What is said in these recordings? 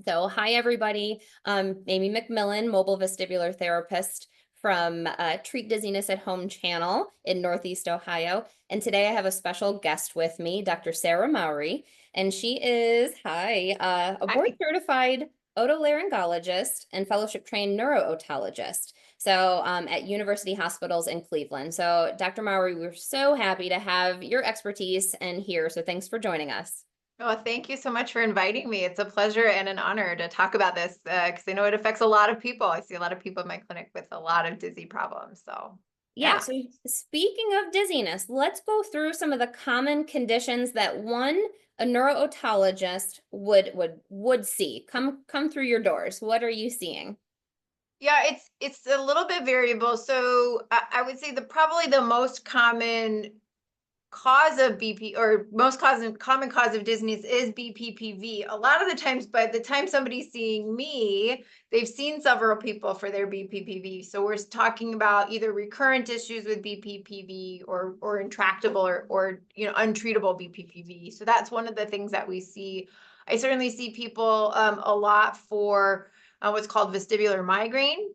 So, hi everybody. Amy McMillan, mobile vestibular therapist from Treat Dizziness at Home channel in Northeast Ohio. And today I have a special guest with me, Dr. Sarah Mowry, and she is, a board Hi. certified otolaryngologist and fellowship trained neurotologist. So, at university hospitals in Cleveland. So, Dr. Mowry, we're so happy to have your expertise and here. So, thanks for joining us. Well, thank you so much for inviting me. It's a pleasure and an honor to talk about this because I know it affects a lot of people. I see a lot of people in my clinic with a lot of dizzy problems. So, Yeah, yeah. so speaking of dizziness, let's go through some of the common conditions that a neurotologist would see. Come through your doors. What are you seeing? Yeah, it's a little bit variable. So I would say probably the most common cause of BP or common cause of dizziness is BPPV. A lot of the times, by the time somebody's seeing me, they've seen several people for their BPPV. So we're talking about either recurrent issues with BPPV or intractable or untreatable BPPV. So that's one of the things that we see. I certainly see people a lot for what's called vestibular migraine,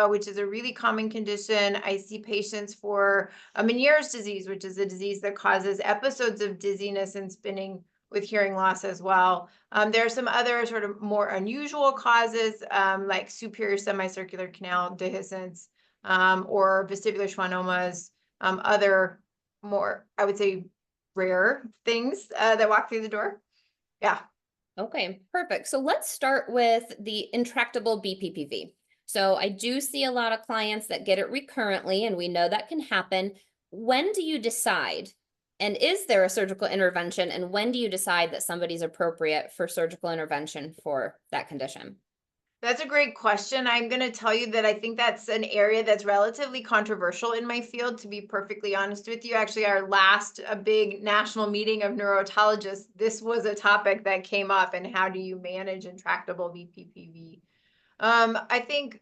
which is a really common condition. I see patients for Meniere's disease, which is a disease that causes episodes of dizziness and spinning with hearing loss as well. There are some other sort of more unusual causes, like superior semicircular canal dehiscence, or vestibular schwannomas, other more, I would say, rare things that walk through the door. Yeah. Okay, perfect. So let's start with the intractable BPPV. So I do see a lot of clients that get it recurrently, and we know that can happen. When do you decide? And is there a surgical intervention? And when do you decide that somebody's appropriate for surgical intervention for that condition? That's a great question. I'm going to tell you that I think that's an area that's relatively controversial in my field, to be perfectly honest with you. Actually, our last a big national meeting of neurotologists, this was a topic that came up, and how do you manage intractable BPPV? I think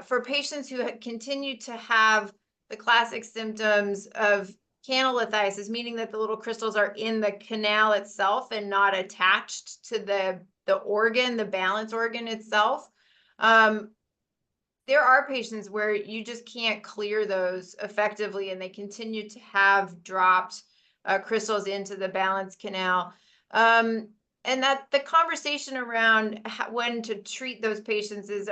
for patients who continue to have the classic symptoms of canalithiasis, meaning that the little crystals are in the canal itself and not attached to the organ, the balance organ itself. Um, there are patients where you just can't clear those effectively, and they continue to have dropped crystals into the balance canal. And that the conversation around when to treat those patients is,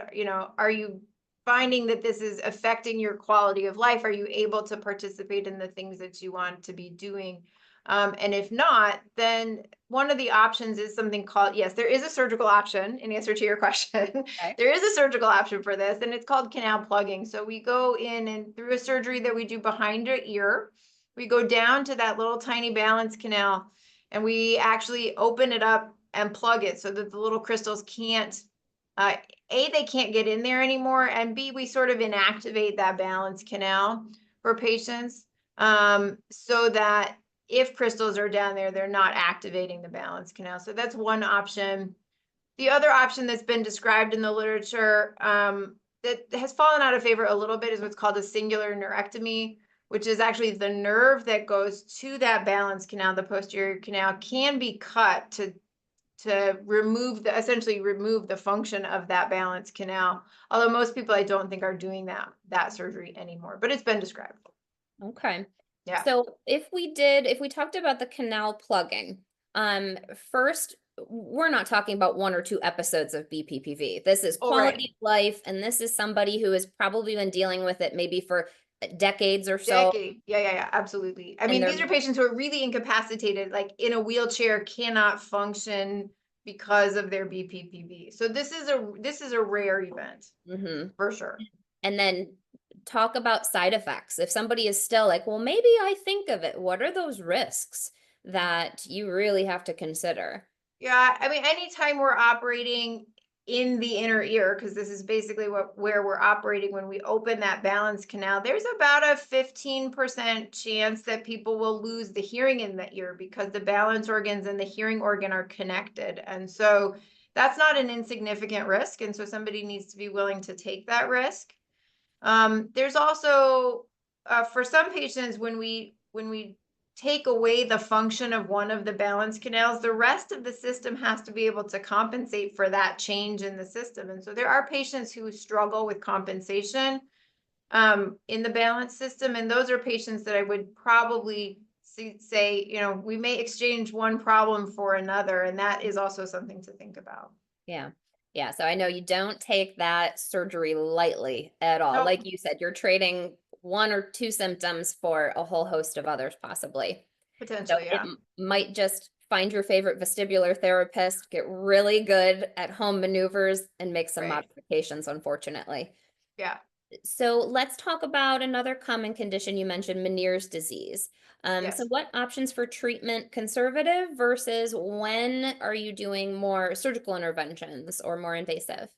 are you finding that this is affecting your quality of life? Are you able to participate in the things that you want to be doing? And if not, then one of the options is something called, yes, there is a surgical option in answer to your question. Okay. There is a surgical option for this, and it's called canal plugging. So we go in and through a surgery that we do behind your ear, we go down to that little tiny balance canal, and we actually open it up and plug it so that the little crystals can't, uh, A, they can't get in there anymore, and B, we sort of inactivate that balance canal for patients, so that if crystals are down there, they're not activating the balance canal. So that's one option. The other option that's been described in the literature, that has fallen out of favor a little bit, is what's called a singular neurectomy, which is actually the nerve that goes to that balance canal, the posterior canal, can be cut to essentially remove the function of that balance canal. Although most people, I don't think, are doing that surgery anymore, but it's been described. Okay. Yeah. So if we talked about the canal plugging, first, we're not talking about 1 or 2 episodes of BPPV. This is Oh, right. quality of life, and this is somebody who has probably been dealing with it maybe for decades or so, Decade. Yeah, absolutely. I and mean, they're these are patients who are really incapacitated, like in a wheelchair, cannot function because of their BPPV. So this is a rare event Mhm. for sure. And then talk about side effects. If somebody is still like, well, maybe I think of it, what are those risks that you really have to consider? Yeah, I mean, anytime we're operating in the inner ear, because this is basically where we're operating when we open that balance canal, there's about a 15% chance that people will lose the hearing in the ear because the balance organs and the hearing organ are connected. And so that's not an insignificant risk. And so somebody needs to be willing to take that risk. There's also, for some patients, when we take away the function of one of the balance canals, the rest of the system has to be able to compensate for that change in the system. And so there are patients who struggle with compensation in the balance system. And those are patients that I would probably say, you know, we may exchange one problem for another. And that is also something to think about. Yeah. Yeah. So I know you don't take that surgery lightly at all. No, Like you said, you're trading one or two symptoms for a whole host of others, possibly. So potentially, it yeah. might just find your favorite vestibular therapist, get really good at home maneuvers, and make some Right. modifications, unfortunately. Yeah. So let's talk about another common condition you mentioned, Meniere's disease. So Yes. what options for treatment, conservative versus when are you doing more surgical interventions or more invasive?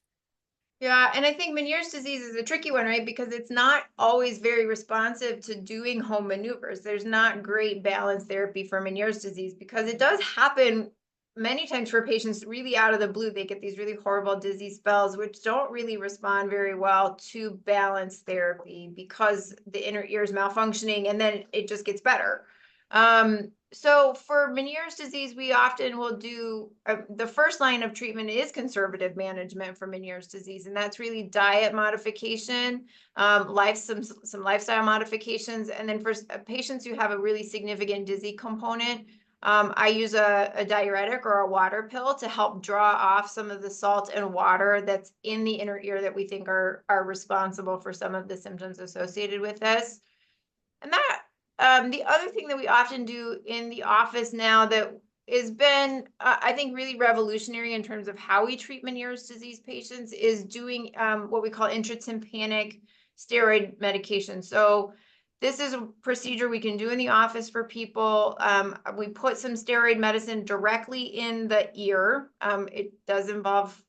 Yeah, and I think Meniere's disease is a tricky one, right? Because it's not always very responsive to doing home maneuvers. There's not great balance therapy for Meniere's disease because it does happen many times for patients really out of the blue. They get these really horrible dizzy spells, which don't really respond very well to balance therapy because the inner ear is malfunctioning and then it just gets better. So for Meniere's disease, we often will do the first line of treatment is conservative management for Meniere's disease, and that's really diet modification, some lifestyle modifications, and then for patients who have a really significant dizzy component, I use a diuretic or a water pill to help draw off some of the salt and water that's in the inner ear that we think are responsible for some of the symptoms associated with this. And that the other thing that we often do in the office now that has been, I think, really revolutionary in terms of how we treat Meniere's disease patients is doing what we call intratympanic steroid medication. So this is a procedure we can do in the office for people. We put some steroid medicine directly in the ear. It does involve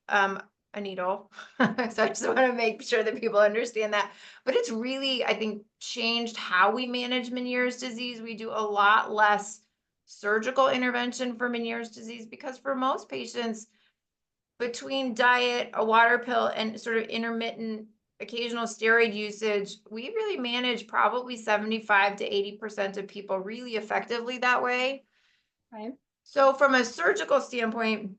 a needle. So I just want to make sure that people understand that. But it's really, I think, changed how we manage Meniere's disease. We do a lot less surgical intervention for Meniere's disease because for most patients, between diet, a water pill, and sort of intermittent occasional steroid usage, we really manage probably 75 to 80% of people really effectively that way. Okay. So from a surgical standpoint,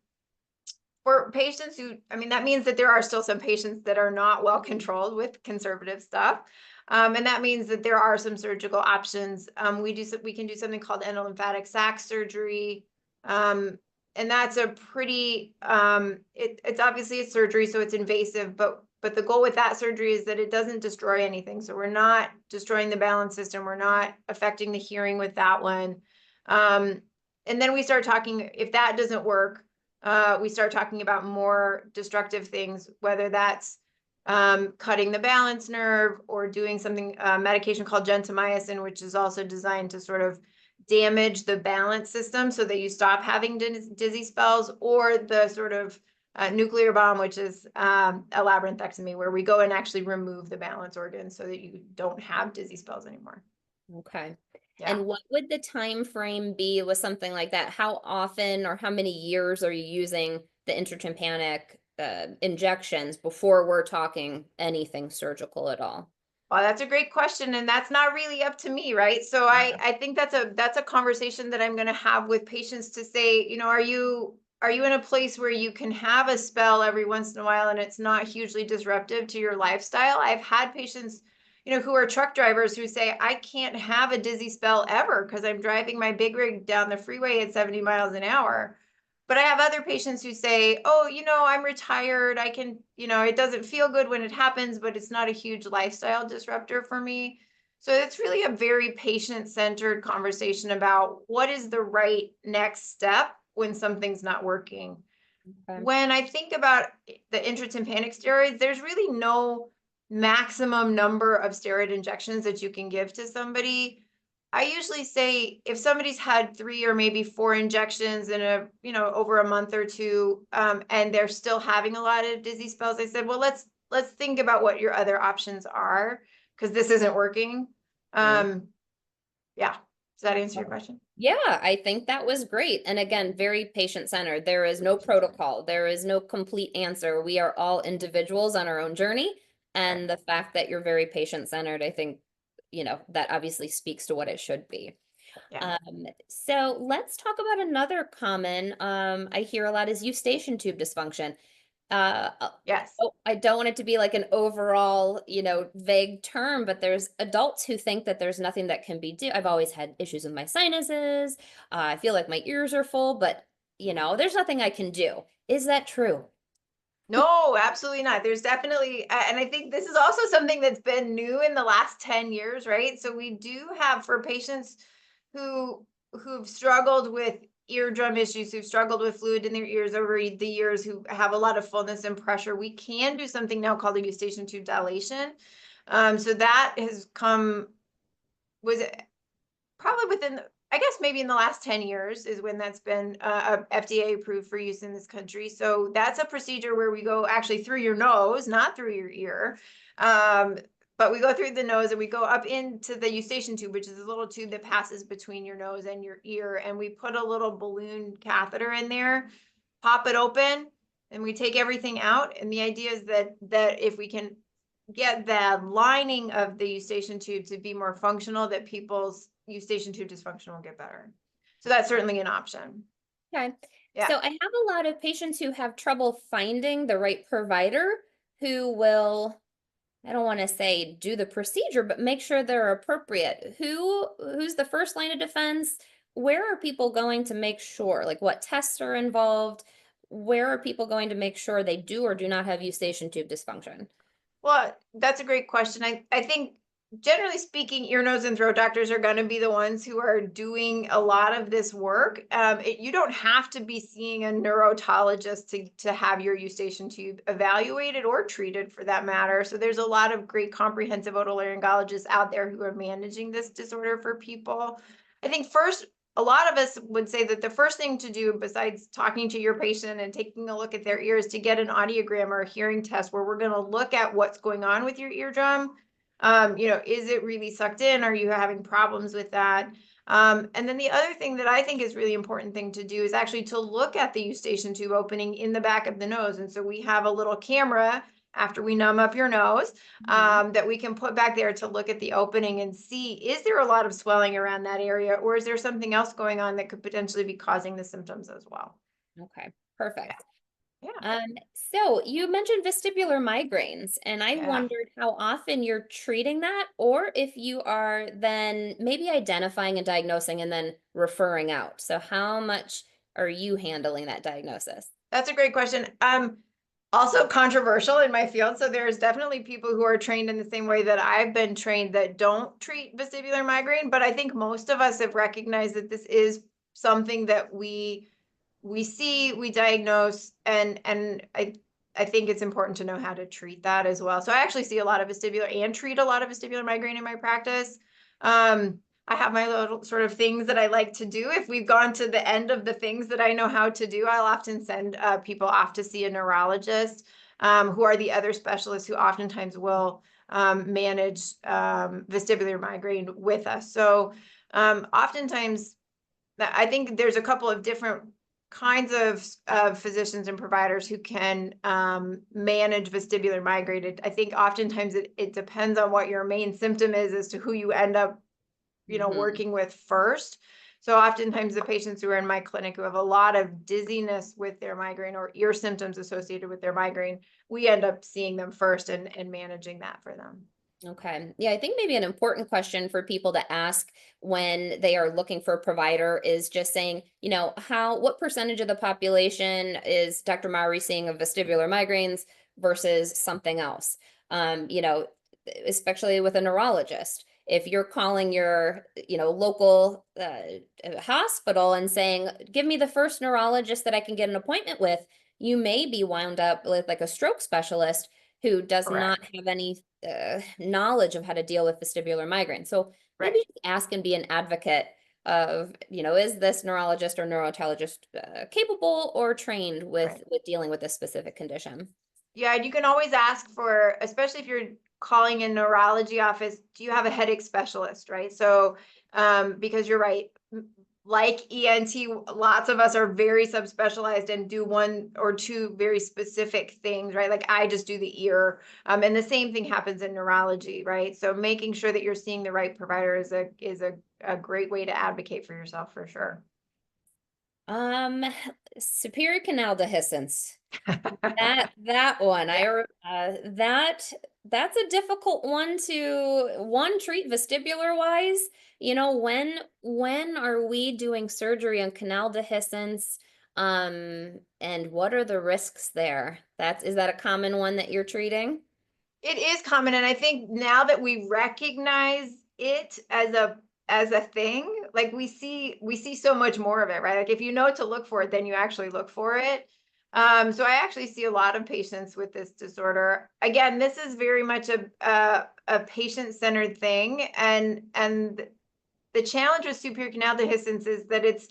for patients who, I mean, that means that there are still some patients that are not well controlled with conservative stuff. And that means that there are some surgical options. We can do something called endolymphatic sac surgery. And that's a pretty, it's obviously a surgery, so it's invasive, but the goal with that surgery is that it doesn't destroy anything. So we're not destroying the balance system. We're not affecting the hearing with that one. And then we start talking, if that doesn't work, we start talking about more destructive things, whether that's cutting the balance nerve or doing something, medication called gentamicin, which is also designed to sort of damage the balance system so that you stop having dizzy spells, or the sort of nuclear bomb, which is a labyrinthectomy, where we go and actually remove the balance organ so that you don't have dizzy spells anymore. Okay. Yeah. And what would the time frame be with something like that? How often or how many years are you using the intratympanic injections before we're talking anything surgical at all? Well, that's a great question, and that's not really up to me, right? So I think that's a conversation that I'm going to have with patients to say, you know, are you in a place where you can have a spell every once in a while and it's not hugely disruptive to your lifestyle? I've had patients, you know, who are truck drivers who say, I can't have a dizzy spell ever because I'm driving my big rig down the freeway at 70 miles an hour. But I have other patients who say, oh, you know, I'm retired. I can, you know, it doesn't feel good when it happens, but it's not a huge lifestyle disruptor for me. So it's really a very patient-centered conversation about what is the right next step when something's not working. Okay. When I think about the intratympanic steroids, there's really no maximum number of steroid injections that you can give to somebody. I usually say if somebody's had 3 or maybe 4 injections in a, you know, over a month or two, and they're still having a lot of dizzy spells, I said, well, let's think about what your other options are, because this isn't working. Yeah. Does that answer your question? Yeah, I think that was great. And again, very patient-centered. There is no protocol. There is no complete answer. We are all individuals on our own journey. And the fact that you're very patient-centered, I think, you know, that obviously speaks to what it should be. Yeah. So let's talk about another common, I hear a lot is eustachian tube dysfunction. Yes. Oh, I don't want it to be like an overall, vague term, but there's adults who think that there's nothing that can be do. I've always had issues with my sinuses. I feel like my ears are full, but there's nothing I can do. Is that true? No, absolutely not. There's definitely, and I think this is also something that's been new in the last 10 years, right? So we do have for patients who've struggled with eardrum issues, who've struggled with fluid in their ears over the years, who have a lot of fullness and pressure, we can do something now called a eustachian tube dilation. So that has come, was probably within, I guess maybe in the last 10 years is when that's been FDA approved for use in this country. So that's a procedure where we go actually through your nose, not through your ear. But we go through the nose and we go up into the eustachian tube, which is a little tube that passes between your nose and your ear. And we put a little balloon catheter in there, pop it open, and we take everything out. And the idea is that if we can get the lining of the eustachian tube to be more functional, that people's eustachian tube dysfunction will get better. So that's certainly an option. Okay. Yeah. So I have a lot of patients who have trouble finding the right provider who will, I don't want to say do the procedure, but make sure they're appropriate. Who's the first line of defense? Where are people going to make sure? Like what tests are involved? Where are people going to make sure they do or do not have eustachian tube dysfunction? Well, that's a great question. I think generally speaking, ear, nose, and throat doctors are going to be the ones who are doing a lot of this work. You don't have to be seeing a neurotologist to have your eustachian tube evaluated or treated for that matter. So there's a lot of great comprehensive otolaryngologists out there who are managing this disorder for people. I think first, a lot of us would say that the first thing to do, besides talking to your patient and taking a look at their ears, to get an audiogram or a hearing test where we're going to look at what's going on with your eardrum. Is it really sucked in? Are you having problems with that? And then the other thing that I think is really important thing to do is actually to look at the eustachian tube opening in the back of the nose. And so we have a little camera after we numb up your nose, that we can put back there to look at the opening and see, is there a lot of swelling around that area, or is there something else going on that could potentially be causing the symptoms as well? Okay, perfect. Yeah. So you mentioned vestibular migraines, and I Yeah. wondered how often you're treating that, or if you are then maybe identifying and diagnosing and then referring out. So how much are you handling that diagnosis? That's a great question. Also controversial in my field. So there's definitely people who are trained in the same way that I've been trained that don't treat vestibular migraine, but I think most of us have recognized that this is something that we see, we diagnose, and I think it's important to know how to treat that as well. So I actually see a lot of vestibular and treat a lot of vestibular migraine in my practice. I have my little sort of things that I like to do. If we've gone to the end of the things that I know how to do, I'll often send people off to see a neurologist, who are the other specialists who oftentimes will manage vestibular migraine with us. So oftentimes, I think there's a couple of different kinds of physicians and providers who can manage vestibular migraine. I think oftentimes it depends on what your main symptom is as to who you end up working with first. So oftentimes the patients who are in my clinic who have a lot of dizziness with their migraine or ear symptoms associated with their migraine, we end up seeing them first and managing that for them. Okay. Yeah, I think maybe an important question for people to ask when they are looking for a provider is just saying, what percentage of the population is Dr. Mowry seeing of vestibular migraines versus something else? Especially with a neurologist. If you're calling your, local hospital and saying, give me the first neurologist that I can get an appointment with, you may be wound up with like a stroke specialist who does not Correct. have any knowledge of how to deal with vestibular migraine. So maybe Right. just ask and be an advocate of, is this neurologist or neurotologist capable or trained Right. with dealing with this specific condition? Yeah, and you can always ask for, especially if you're calling a neurology office, do you have a headache specialist, right? So, because you're right, like ENT, lots of us are very subspecialized and do one or two very specific things, right? Like I just do the ear. And the same thing happens in neurology, right? So making sure that you're seeing the right provider is a great way to advocate for yourself for sure. Um, Superior canal dehiscence. That one, that's a difficult one to treat vestibular wise. You know, when are we doing surgery on canal dehiscence? And what are the risks there? Is that a common one that you're treating? It is common, and I think now that we recognize it as a thing, like we see so much more of it, right? Like if you know to look for it, then you actually look for it. So I actually see a lot of patients with this disorder. Again, this is very much a patient-centered thing, and the challenge with superior canal dehiscence is that it's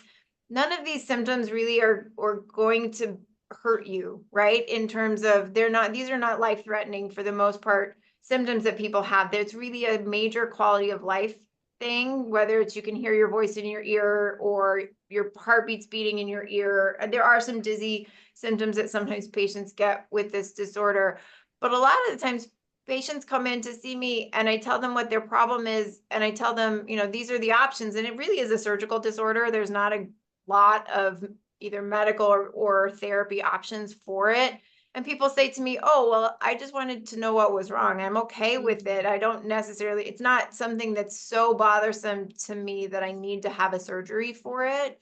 none of these symptoms really are going to hurt you, right? In terms of these are not life-threatening for the most part symptoms that people have. There's really a major quality of life thing, whether it's you can hear your voice in your ear or your heartbeat's beating in your ear. There are some dizzy symptoms that sometimes patients get with this disorder, but a lot of the times patients come in to see me and I tell them what their problem is and I tell them, you know, these are the options, and it really is a surgical disorder. There's not a lot of either medical or therapy options for it. And people say to me, oh, well, I just wanted to know what was wrong. I'm okay with it. I don't necessarily, it's not something that's so bothersome to me that I need to have a surgery for it.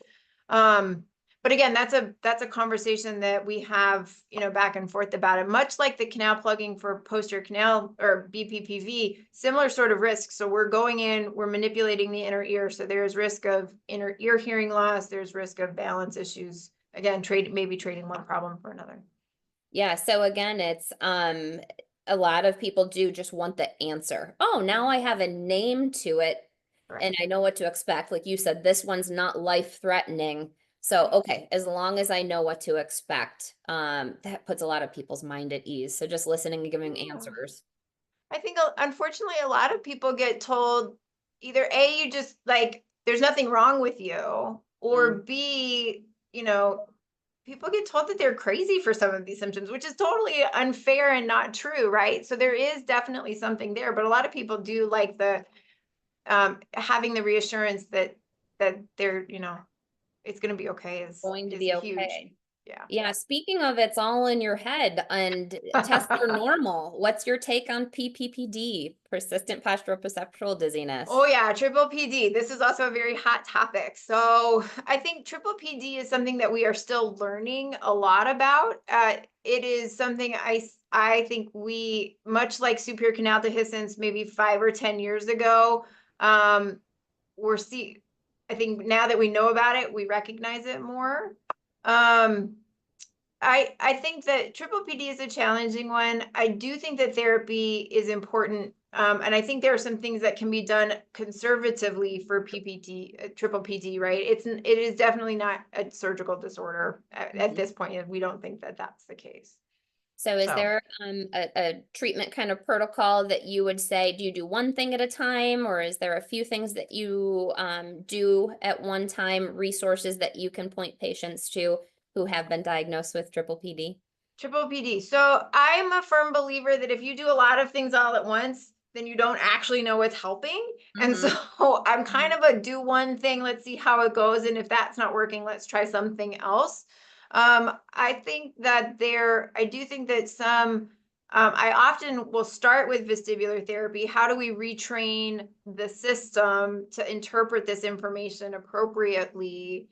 But again, that's a conversation that we have, you know, back and forth about it, much like the canal plugging for posterior canal or BPPV, similar sort of risks. So we're going in, we're manipulating the inner ear. So there's risk of inner ear hearing loss. There's risk of balance issues. Again, maybe trading one problem for another. Yeah, so again, it's a lot of people do just want the answer. Oh, now I have a name to it and I know what to expect. Like you said, this one's not life-threatening. So, okay, as long as I know what to expect, that puts a lot of people's mind at ease. So just listening and giving answers. I think unfortunately a lot of people get told either A, you just like there's nothing wrong with you, or Mm. B, you know, people get told that they're crazy for some of these symptoms, which is totally unfair and not true, right? So there is definitely something there, but a lot of people do like the having the reassurance that they're, you know, it's going to be okay Going to is be huge. okay. Yeah. Yeah, speaking of it's all in your head and tests are normal. What's your take on PPPD, persistent postural perceptual dizziness? Oh yeah, triple PD. This is also a very hot topic. So I think triple PD is something that we are still learning a lot about. It is something I think we, much like superior canal dehiscence, maybe 5 or 10 years ago, we're I think now that we know about it, we recognize it more. Um, I think that triple PD is a challenging one. I do think that therapy is important. And I think there are some things that can be done conservatively for PPD, triple PD, right? It is definitely not a surgical disorder at this point. And we don't think that that's the case. So is So. there a treatment kind of protocol that you would say, do you do one thing at a time, or is there a few things that you do at one time, resources that you can point patients to who have been diagnosed with triple PD? Triple PD. So I'm a firm believer that if you do a lot of things all at once, then you don't actually know what's helping. And so I'm kind of a do one thing, let's see how it goes. And if that's not working, let's try something else. I think that I do think that I often will start with vestibular therapy. How do we retrain the system to interpret this information appropriately?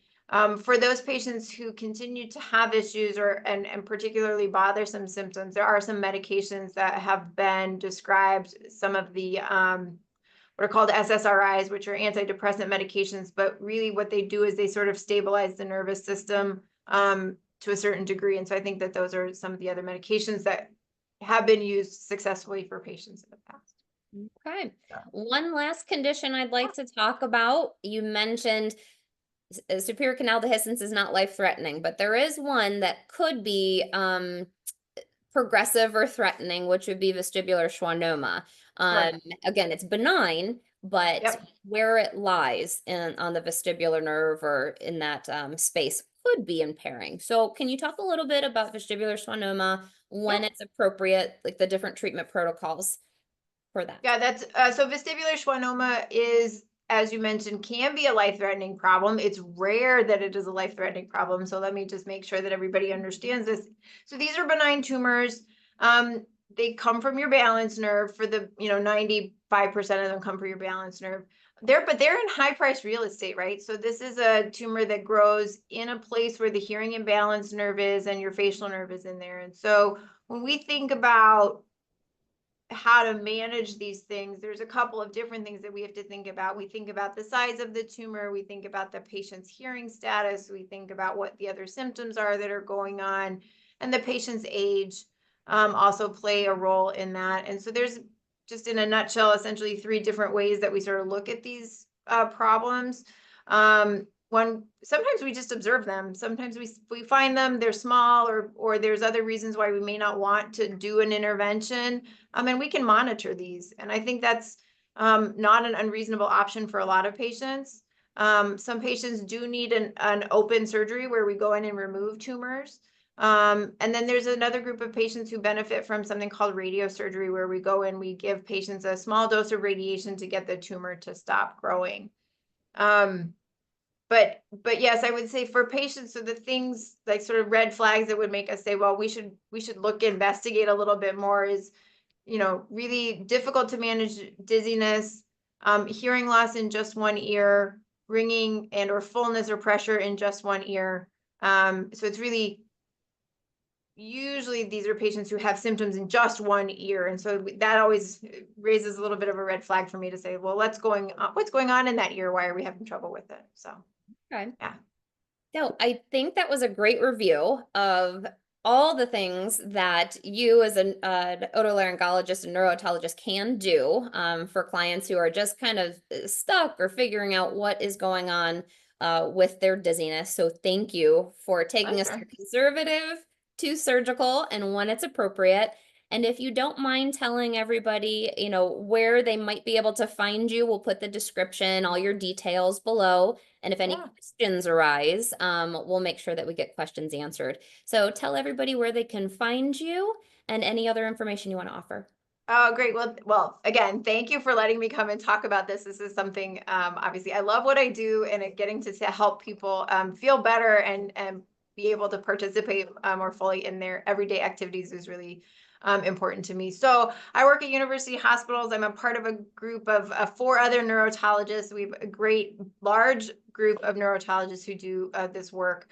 For those patients who continue to have issues and particularly bothersome symptoms, there are some medications that have been described, some of the what are called SSRIs, which are antidepressant medications, but really what they do is they sort of stabilize the nervous system to a certain degree. And so I think that those are some of the other medications that have been used successfully for patients in the past. Okay. Yeah. One last condition I'd like to talk about. You mentioned superior canal dehiscence is not life-threatening, but there is one that could be progressive or threatening, which would be vestibular schwannoma. Correct. Again, it's benign, but Yep. where it lies on the vestibular nerve or in that space could be impairing. So can you talk a little bit about vestibular schwannoma, Yeah. when it's appropriate, like the different treatment protocols for that? Yeah, that's so vestibular schwannoma is, as you mentioned, can be a life-threatening problem. It's rare that it is a life-threatening problem. So let me just make sure that everybody understands this. So these are benign tumors. They come from your balance nerve for the, 95% of them come from your balance nerve. They're in high-priced real estate, right? So this is a tumor that grows in a place where the hearing and balance nerve is and your facial nerve is in there. And so when we think about how to manage these things, there's a couple of different things that we have to think about. We think about the size of the tumor, we think about the patient's hearing status, we think about what the other symptoms are that are going on, and the patient's age also play a role in that. And so there's, just in a nutshell, essentially 3 different ways that we sort of look at these problems. One, sometimes we just observe them. Sometimes we find them, they're small, or there's other reasons why we may not want to do an intervention. And we can monitor these. And I think that's not an unreasonable option for a lot of patients. Some patients do need an open surgery where we go in and remove tumors. And then there's another group of patients who benefit from something called radiosurgery, where we go in, we give patients a small dose of radiation to get the tumor to stop growing. But yes, I would say for patients, so the things like sort of red flags that would make us say, well, we should investigate a little bit more is, really difficult to manage dizziness, hearing loss in just one ear, ringing and or fullness or pressure in just one ear. So it's really, usually these are patients who have symptoms in just one ear. And so that always raises a little bit of a red flag for me to say, well, what's going on in that ear? Why are we having trouble with it? So, Okay. yeah. So I think that was a great review of all the things that you as an otolaryngologist and neurotologist can do for clients who are just kind of stuck or figuring out what is going on with their dizziness. So thank you for taking us Pleasure. through conservative to surgical and when it's appropriate. And if you don't mind telling everybody, where they might be able to find you, we'll put the description, all your details below. And if any Yeah. questions arise, we'll make sure that we get questions answered. So tell everybody where they can find you and any other information you want to offer. Oh, great. Well, again, thank you for letting me come and talk about this. This is something, obviously, I love what I do, and getting to help people feel better and be able to participate more fully in their everyday activities is really important to me. So I work at university hospitals. I'm a part of a group of 4 other neurotologists. We have a great large group of neurotologists who do this work.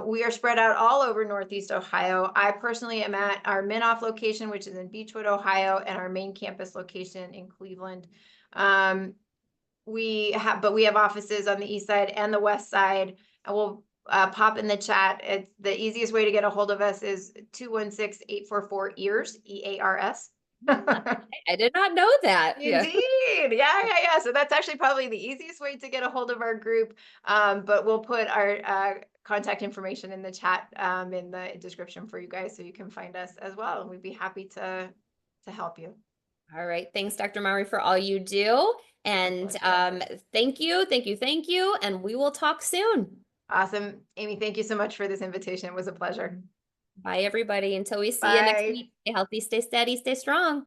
We are spread out all over Northeast Ohio. I personally am at our Minoff location, which is in Beechwood, Ohio, and our main campus location in Cleveland. We have offices on the east side and the west side. And we'll pop in the chat. It's the easiest way to get a hold of us is 216-844-EARS, EARS. I did not know that. Yeah. Indeed. Yeah. So that's actually probably the easiest way to get a hold of our group. But we'll put our contact information in the chat in the description for you guys, so you can find us as well. And we'd be happy to help you. All right. Thanks, Dr. Mowry, for all you do. And thank you. And we will talk soon. Awesome. Amy, thank you so much for this invitation. It was a pleasure. Bye, everybody. Until we see you next Bye. week. Stay healthy, stay steady, stay strong.